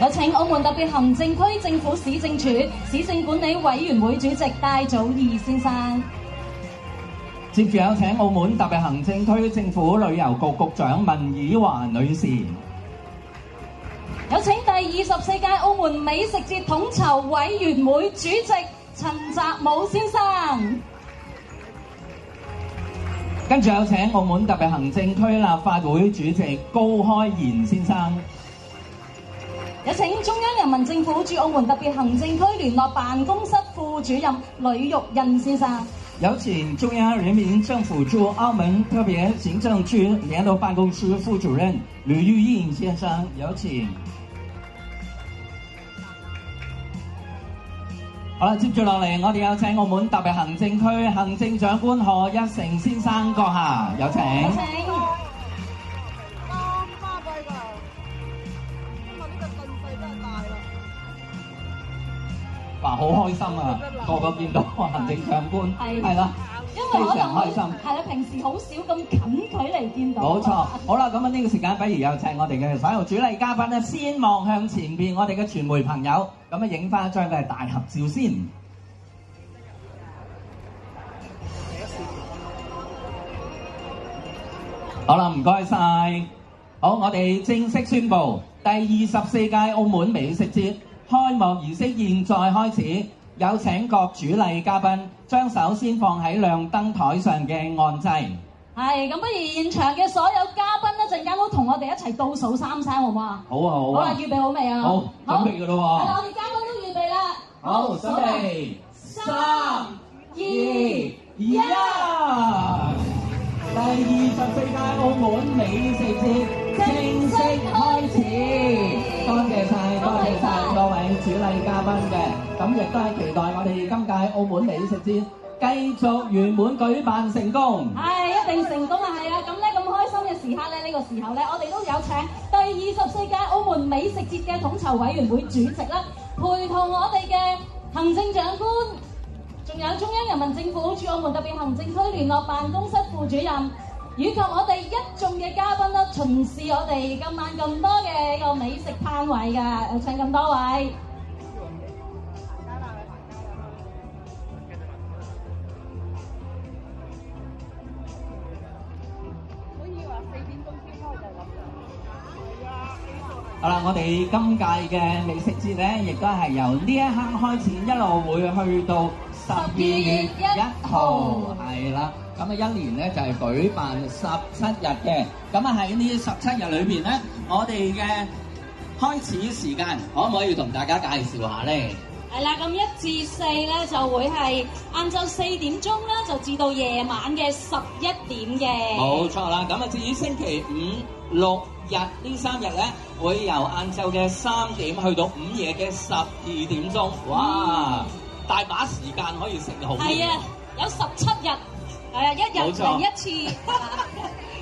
有請澳門特別行政區政府市政處市政管理委員會主席戴祖義先生。接住有請澳門特別行政區政府旅遊局局長文綺華女士。有請第24屆澳門美食節統籌委員會主席陳澤武先生。跟住有請澳門特別行政區立法會主席高開賢先生。有請中央人民政府駐澳門特別行政區聯絡辦公室副主任呂玉印先生。有請中央人民政府駐澳門特別行政區聯絡辦公室副主任呂玉印先生。有請。好啦，接住落嚟，我哋有請澳門特別行政區行政長官賀一誠先生閣下，有請。有請。哇！好開心啊，個個見到行政長官，係啦，因為可能非常開心。係啦，平時好少咁近距離見到。冇錯，好啦，咁啊呢個時間，不如有請我哋嘅所有主禮嘉賓咧，先望向前邊，我哋嘅傳媒朋友，咁啊影翻一張嘅大合照先。好啦，唔該晒。好，我哋正式宣布第24屆澳門美食節開幕儀式現在開始，有請各主禮嘉賓將手先放喺亮燈台上嘅按掣。係，咁不如現場嘅所有嘉賓咧，陣間都同我哋一齊倒數3聲，好唔好啊？好啊，好啊。好啦，預備好未啊？好，準備㗎咯喎。係啦，我哋嘉賓都預備啦。好，準備3、2、1，第24屆澳門美食節正式開始。多謝晒各位主禮嘉賓嘅，咁亦都係期待我哋今屆澳門美食節繼續圓滿舉辦成功。係，一定成功啊！係啊，咁咧咁開心嘅時刻咧，呢個時候咧，我哋都有請第24屆澳門美食節嘅統籌委員會主席啦，陪同我哋嘅行政長官，仲有中央人民政府駐澳門特別行政區聯絡辦公室副主任，以及我哋一眾嘅嘉賓啦，巡視我哋今晚咁多嘅個美食攤位㗎，有請咁多位。好啦，我哋今屆嘅美食節咧，亦都係由呢一刻開始，一路會去到12月1號，係啦。咁啊，一年咧就係舉辦17日嘅。咁啊喺呢17日裏邊咧，我哋嘅開始時間可唔可以同大家介紹下咧？係啦，咁1至4咧就會係晏晝4點鐘啦，就至到夜晚嘅11點嘅。冇錯啦，咁啊至於星期5、6日呢3日咧，會由晏晝嘅3點去到午夜嘅12點鐘。哇！大把時間可以食好嘢。係啊，有17日。係啊，一日嚟一次。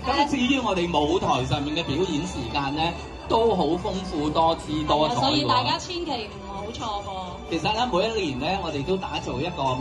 咁至於我哋舞台上面嘅表演時間咧，都好豐富多姿多彩喎。所以大家千祈唔好錯過。其實咧，每一年咧，我哋都打造一個